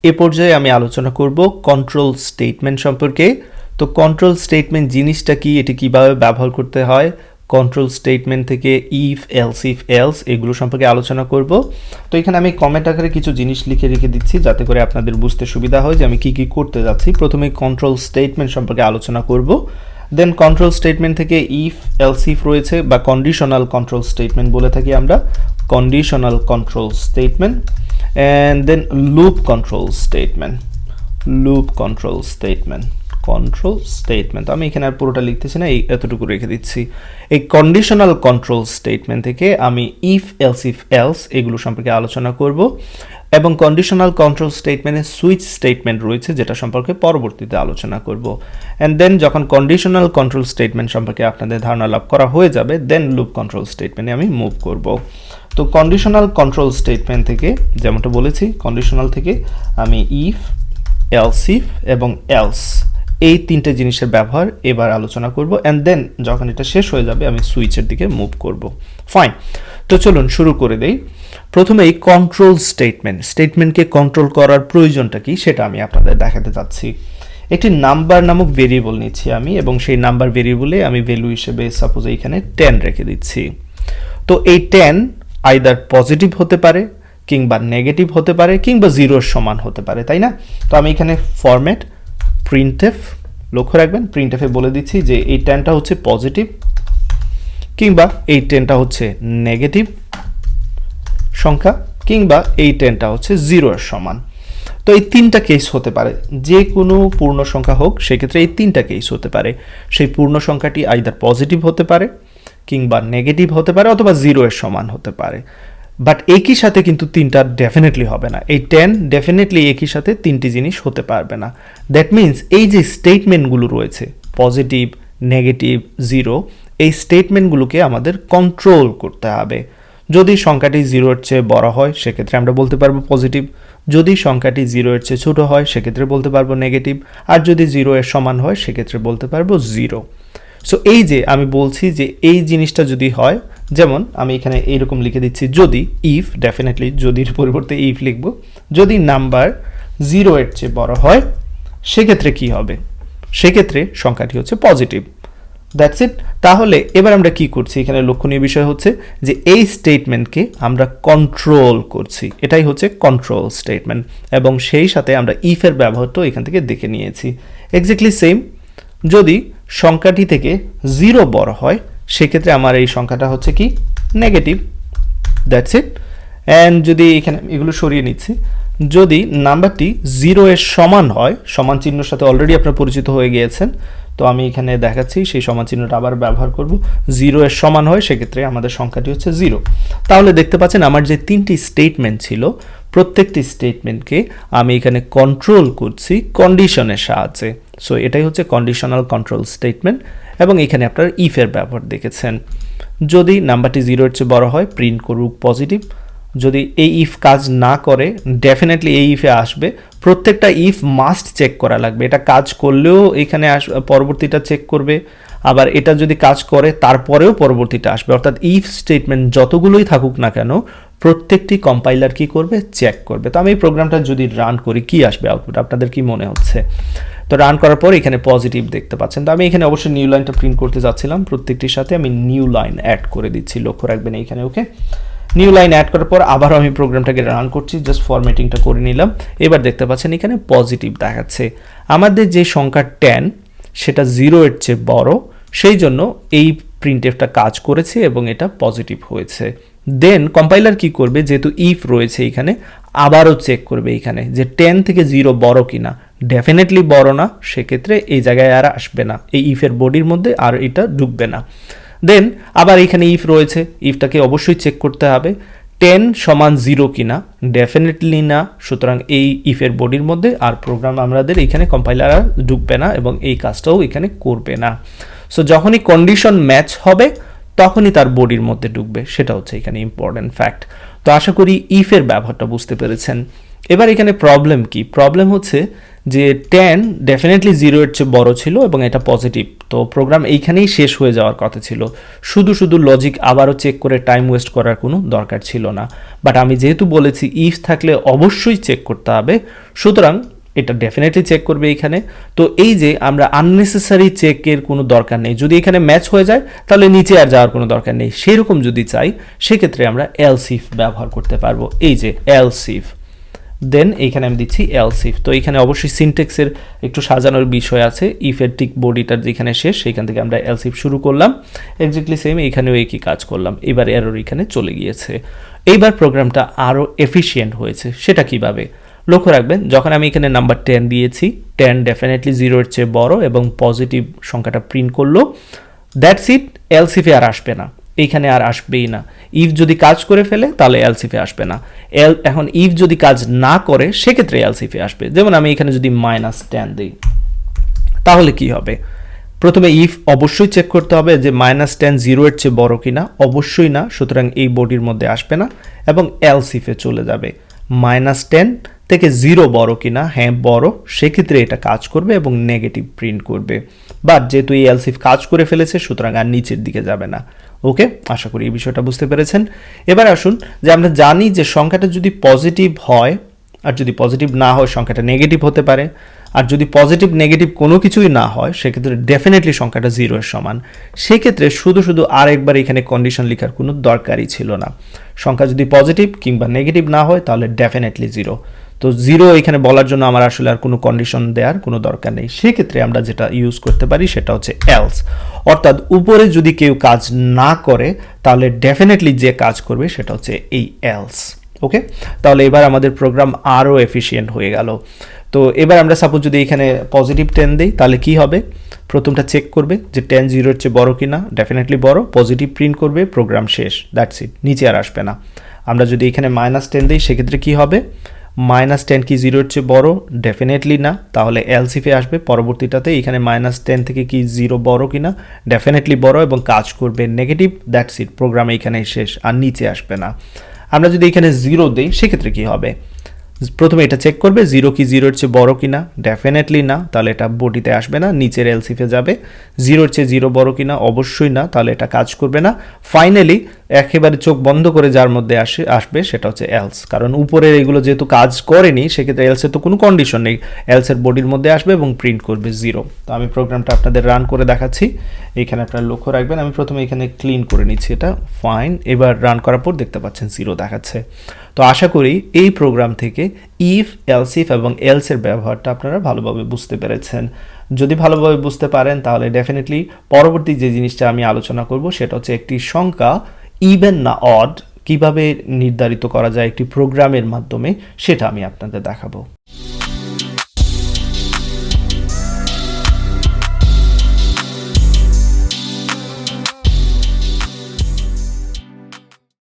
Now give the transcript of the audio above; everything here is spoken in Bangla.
এ পর্যায়ে আমি আলোচনা করব কন্ট্রোল স্টেটমেন্ট সম্পর্কে। তো কন্ট্রোল স্টেটমেন্ট জিনিসটা কি, এটি কিভাবে ব্যবহার করতে হয়, কন্ট্রোল স্টেটমেন্ট থেকে ইফ এলস এগুলো সম্পর্কে আলোচনা করব। তো এখানে আমি কমেন্ট আকারে কিছু জিনিস লিখে রেখে দিচ্ছি যাতে করে আপনাদের বুঝতে সুবিধা হয় যে আমি কি কি করতে যাচ্ছি। প্রথমে কন্ট্রোল স্টেটমেন্ট সম্পর্কে আলোচনা করব, দেন কন্ট্রোল স্টেটমেন্ট থেকে ইফ ইফ রয়েছে বা কন্ডিশনাল কন্ট্রোল স্টেটমেন্ট বলে থাকি আমরা, conditional control statement, and then loop control statement, control statement. আমি এখানে আর পুরোটা লিখতেছি না, এই এতটুকু রেখে দিচ্ছি। এই কন্ডিশনাল কন্ট্রোল স্টেটমেন্ট থেকে আমি ইফ এলস এগুলো সম্পর্কে আলোচনা করব, এবং কন্ডিশনাল কন্ট্রোল স্টেটমেন্টে সুইচ স্টেটমেন্ট রয়েছে যেটা সম্পর্কে পরবর্তীতে আলোচনা করব। অ্যান্ড দেন যখন কন্ডিশনাল কন্ট্রোল স্টেটমেন্ট সম্পর্কে আপনাদের ধারণা লাভ করা হয়ে যাবে, দেন লুপ কন্ট্রোল স্টেটমেন্টে আমি মুভ করব। তো কন্ডিশনাল কন্ট্রোল স্টেটমেন্ট থেকে যেমনটা বলেছি, কন্ডিশনাল থেকে আমি ইফ এবং এলস এই তিনটে জিনিসের ব্যবহার এবার আলোচনা করব, অ্যান্ড দেন যখন এটা শেষ হয়ে যাবে আমি সুইচের দিকে মুভ করব। ফাইন, তো চলুন শুরু করে দেই। প্রথমে এই কন্ট্রোল স্টেটমেন্টকে কন্ট্রোল করার প্রয়োজনটা কি সেটা আমি আপনাদের দেখাতে চাচ্ছি। একটি নাম্বার নামক ভেরিয়েবল নিচ্ছি আমি, এবং সেই নাম্বার ভেরিয়েবলে আমি ভ্যালু হিসেবে সাপোজ এইখানে 10 রেখে দিচ্ছি। তো এই 10 আইদার পজিটিভ হতে পারে, কিংবা নেগেটিভ হতে পারে, কিংবা জিরোর সমান হতে পারে, তাই না? তো আমি এখানে ফরম্যাট প্রিন্টএফ, লক্ষ্য রাখবেন প্রিন্টএফে বলে দিচ্ছি যে এই 10টা হচ্ছে পজিটিভ, কিংবা এই 10টা হচ্ছে নেগেটিভ সংখ্যা, কিংবা এই 10টা হচ্ছে জিরোর সমান। তো এই তিনটা কেস হতে পারে, যে কোনো পূর্ণ সংখ্যা হোক সেক্ষেত্রে এই তিনটা কেস হতে পারে। সেই পূর্ণ সংখ্যাটি আইদার পজিটিভ হতে পারে, কিংবা নেগেটিভ হতে পারে, অথবা জিরো এর সমান হতে পারে। বাট একই সাথে কিন্তু তিনটা ডেফিনেটলি হবে না। এই 10 ডেফিনেটলি একই সাথে তিনটি জিনিস হতে পারবে না। দ্যাট মিনস এই যে স্টেটমেন্টগুলো রয়েছে পজিটিভ, নেগেটিভ, জিরো, এই স্টেটমেন্টগুলোকে আমাদের কন্ট্রোল করতে হবে। যদি সংখ্যাটি জিরোর চেয়ে বড় হয় সেক্ষেত্রে আমরা বলতে পারবো পজিটিভ, যদি সংখ্যাটি জিরো এর চেয়ে ছোট হয় সেক্ষেত্রে বলতে পারবো নেগেটিভ, আর যদি জিরো এর সমান হয় সেক্ষেত্রে বলতে পারবো জিরো। সো এই যে আমি বলছি যে এই জিনিসটা যদি হয়, যেমন আমি এখানে এইরকম লিখে দিচ্ছি, যদি ইফ, ডেফিনেটলি যদির পরিবর্তে ইফ লিখব, যদি নাম্বার জিরো এর চেয়ে বড় হয় সেক্ষেত্রে কি হবে? সেক্ষেত্রে সংখ্যাটি হচ্ছে পজিটিভ। That's it. তাহলে এবার আমরা কি করছি, এখানে লক্ষণীয় বিষয় হচ্ছে যে এই স্টেটমেন্টকে আমরা কন্ট্রোল করছি, এটাই হচ্ছে কন্ট্রোল স্টেটমেন্ট, এবং সেই সাথে আমরা ইফের ব্যবহারটাও এখান থেকে দেখে নিয়েছি। এক্স্যাক্টলি সেম, যদি সংখ্যাটি থেকে জিরো বড় হয় সেক্ষেত্রে আমার এই সংখ্যাটা হচ্ছে কি নেগেটিভ। That's it. অ্যান্ড যদি এখানে এগুলো সরিয়ে নিচ্ছি, যদি নাম্বারটি জিরো এর সমান হয়, সমান চিহ্নের সাথে অলরেডি আপনারা পরিচিত হয়ে গিয়েছেন, তো আমি এখানে দেখাচ্ছি সেই সমান চিহ্নটা আবার ব্যবহার করব। জিরো এর সমান হয় সেক্ষেত্রে আমাদের সংখ্যাটি হচ্ছে জিরো। তাহলে দেখতে পাচ্ছেন আমার যে তিনটি স্টেটমেন্ট ছিল, প্রত্যেকটি স্টেটমেন্টকে আমি এখানে কন্ট্রোল করছি কন্ডিশনের সাহায্যে। সো এটাই হচ্ছে কন্ডিশনাল কন্ট্রোল স্টেটমেন্ট, এবং এখানে আপনারা ইফের ব্যবহার দেখেছেন। যদি নাম্বারটি জিরোর চেয়ে বড় হয় প্রিন্ট করুক পজিটিভ, যদি এই ইফ কাজ না করে ডেফিনেটলি এই ইফে আসবে। প্রত্যেকটা ইফ মাস্ট চেক করা লাগবে, এটা কাজ করলেও এখানে পরবর্তীটা চেক করবে, আবার এটা যদি কাজ করে তারপরেও পরবর্তীটা আসবে। অর্থাৎ ইফ স্টেটমেন্ট যতগুলোই থাকুক না কেন প্রত্যেকটি কম্পাইলার কি করবে, চেক করবে। তো আমি এই প্রোগ্রামটা যদি রান করি কি আসবে আউটপুট, আপনাদের কি মনে হচ্ছে? তো রান করার পর এখানে পজিটিভ দেখতে পাচ্ছেন। তো আমি এখানে অবশ্যই নিউ লাইনটা প্রিন্ট করতে যাচ্ছিলাম, প্রত্যেকটির সাথে আমি নিউ লাইন অ্যাড করে দিচ্ছি, লক্ষ্য রাখবেন এইখানে। ওকে, নিউ লাইন অ্যাড করার পর আবারও আমি প্রোগ্রামটাকে রান করছি, জাস্ট ফরম্যাটিংটা করে নিলাম। এবার দেখতে পাচ্ছেন এখানে পজিটিভ দেখাচ্ছে। আমাদের যে সংখ্যা 10 সেটা জিরো এর চেয়ে বড়, সেই জন্য এই প্রিন্টএফটা কাজ করেছে এবং এটা পজিটিভ হয়েছে। দেন কম্পাইলার কি করবে, যেহেতু ইফ রয়েছে এখানে, আবারও চেক করবে এখানে যে 10 থেকে জিরো বড় কিনা। ডেফিনেটলি বড় না, সেক্ষেত্রে এই জায়গায় আর আসবে না, এই ইফের বডির মধ্যে আর এটা ঢুকবে না। দেন আবার এখানে ইফ রয়েছে, ইফটাকে অবশ্যই চেক করতে হবে 10 সমান জিরো কিনা, ডেফিনেটলি না, সুতরাং এই ইফের বডির মধ্যে আর প্রোগ্রাম আমাদের এখানে কম্পাইলার আর ঢুকবে না এবং এই কাজটাও এখানে করবে না। সো যখনই কন্ডিশন ম্যাচ হবে তখনই তার বডির মধ্যে ঢুকবে, সেটা হচ্ছে এখানে ইম্পর্টেন্ট ফ্যাক্ট। তো আশা করি ইফের ব্যবহারটা বুঝতে পেরেছেন। এবার এখানে প্রবলেম কি? প্রবলেম হচ্ছে যে 10 ডেফিনেটলি 0 এর চেয়ে বড় ছিল এবং এটা পজিটিভ, তো প্রোগ্রাম এইখানেই শেষ হয়ে যাওয়ার কথা ছিল। শুধু শুধু লজিক আবারও চেক করে টাইম ওয়েস্ট করার কোনো দরকার ছিল না। বাট আমি যেহেতু বলেছি ইফ থাকলে অবশ্যই চেক করতে হবে, সুতরাং এটা ডেফিনেটলি চেক করবে এইখানে। তো এই যে আমরা আননেসেসারি চেকের কোনো দরকার নেই, যদি এখানে ম্যাচ হয়ে যায় তাহলে নিচে আর যাওয়ার কোনো দরকার নেই। সেরকম যদি চাই সেক্ষেত্রে আমরা এলস ইফ ব্যবহার করতে পারবো, এই যে এলস ইফ। দেন এইখানে আমি দিচ্ছি এলস ইফ। তো এইখানে অবশ্যই সিনটেক্সের একটু সাজানোর বিষয় আছে, ইফের ঠিক বডিটার যেখানে শেষ সেইখান থেকে আমরা এলস ইফ শুরু করলাম, এক্স্যাক্টলি সেম এইখানেও একই কাজ করলাম। এবার এরর এখানে চলে গিয়েছে। এইবার প্রোগ্রামটা আরও এফিশিয়েন্ট হয়েছে। সেটা কিভাবে? লক্ষ্য রাখবেন, যখন আমি এখানে নাম্বার 10 দিয়েছি, 10 ডেফিনেটলি 0 এর চেয়ে বড় এবং পজিটিভ সংখ্যাটা প্রিন্ট করলো, দ্যাটস ইট। এলস ইফে আর আসবে না, এইখানে আর আসবেই না। ইফ যদি কাজ করে ফেলে তাহলে এলস ইফে আসবে না। এখন ইফ যদি কাজ না করে সেক্ষেত্রে এলস ইফে আসবে। যেমন আমি এখানে যদি -10 দিই তাহলে কি হবে? প্রথমে ইফ অবশ্যই চেক করতে হবে যে -10 0 এর চেয়ে বড় কিনা, অবশ্যই না, সুতরাং এই বডির মধ্যে আসবে না এবং এলস ইফে চলে যাবে। -10 থেকে 0 বড় কিনা, হ্যাঁ বড়, সেক্ষেত্রে এটা কাজ করবে এবং নেগেটিভ প্রিন্ট করবে। বাট যেহেতু এই এলস ইফ কাজ করে ফেলেছে সুতরাং আর নিচের দিকে যাবে না। ওকে, আশা করি এই বিষয়টা বুঝতে পেরেছেন। এবার আসুন, যে আমরা জানি যে সংখ্যাটা যদি পজিটিভ হয় আর যদি পজিটিভ না হয় সংখ্যাটা নেগেটিভ হতে পারে, আর যদি পজিটিভ নেগেটিভ কোনো কিছুই না হয় সেক্ষেত্রে ডেফিনেটলি সংখ্যাটা 0 এর সমান। সেক্ষেত্রে শুধু শুধু আরেকবার এখানে কন্ডিশন লেখার কোনো দরকারই ছিল না। সংখ্যা যদি পজিটিভ কিংবা নেগেটিভ না হয় তাহলে ডেফিনেটলি 0। তো 0 এখানে বলার জন্য আমার আসলে আর কোনো কন্ডিশন দেওয়ার কোনো দরকার নেই। সেক্ষেত্রে আমরা যেটা ইউজ করতে পারি সেটা হচ্ছে এলস, অর্থাৎ উপরে যদি কেউ কাজ না করে তাহলে ডেফিনেটলি যে কাজ করবে সেটা হচ্ছে এই এলস। ওকে, তাহলে এবার আমাদের প্রোগ্রাম আরও এফিশিয়েন্ট হয়ে গেল। তো এবার আমরা সাপোজ যদি এখানে পজিটিভ 10 দিই তাহলে কি হবে? প্রথমটা চেক করবে যে 10 0 এর চেয়ে বড় কিনা, ডেফিনেটলি বড়, পজিটিভ প্রিন্ট করবে, প্রোগ্রাম শেষ, দ্যাটস ইট, নিচে আর আসবে না। আমরা যদি এখানে -10 দিই সেক্ষেত্রে কি হবে? -10 কি 0 এর চেয়ে বড়? ডেফিনেটলি না, তাহলে এলস ইফে আসবে পরবর্তীটাতে। এখানে -10 থেকে কি 0 বড় কিনা, ডেফিনেটলি বড় এবং কাজ করবে নেগেটিভ, দ্যাটস ইট, প্রোগ্রাম এখানেই শেষ, আর নিচে আসবে না। আমরা যদি এখানে 0 দিই সেক্ষেত্রে কি হবে? প্রথমে এটা চেক করবে 0 কি 0 এর চেয়ে বড় কিনা, ডেফিনেটলি না, তাহলে এটা বডিতে আসবে না, নিচের এলস ইফে যাবে। 0 এর চেয়ে 0 বড় কিনা, অবশ্যই না, তাহলে এটা কাজ করবে না। ফাইনালি একেবারে চোখ বন্ধ করে যার মধ্যে আসবে সেটা হচ্ছে এলস, কারণ উপরের এগুলো যেহেতু কাজ করেনি সেক্ষেত্রে এলসের তো কোনো কন্ডিশন নেই, এলসের বডির মধ্যে আসবে এবং প্রিন্ট করবে 0। তো আমি প্রোগ্রামটা আপনাদের রান করে দেখাচ্ছি। এখানে আপনারা লক্ষ্য রাখবেন, আমি প্রথমে এখানে ক্লিন করে নিচ্ছি, এটা ফাইন। এবার রান করার পর দেখতে পাচ্ছেন 0 দেখাচ্ছে। তো আশা করি এই প্রোগ্রাম থেকে ইফ, এলস ইফ এবং এলসের ব্যবহারটা আপনারা ভালোভাবে বুঝতে পেরেছেন। যদি ভালোভাবে বুঝতে পারেন তাহলে ডেফিনেটলি পরবর্তী যে জিনিসটা আমি আলোচনা করব সেটা হচ্ছে একটি সংখ্যা ইভেন না অড কিভাবে নির্ধারিত করা যায় একটি প্রোগ্রামের মাধ্যমে, সেটা আমি আপনাদের দেখাবো।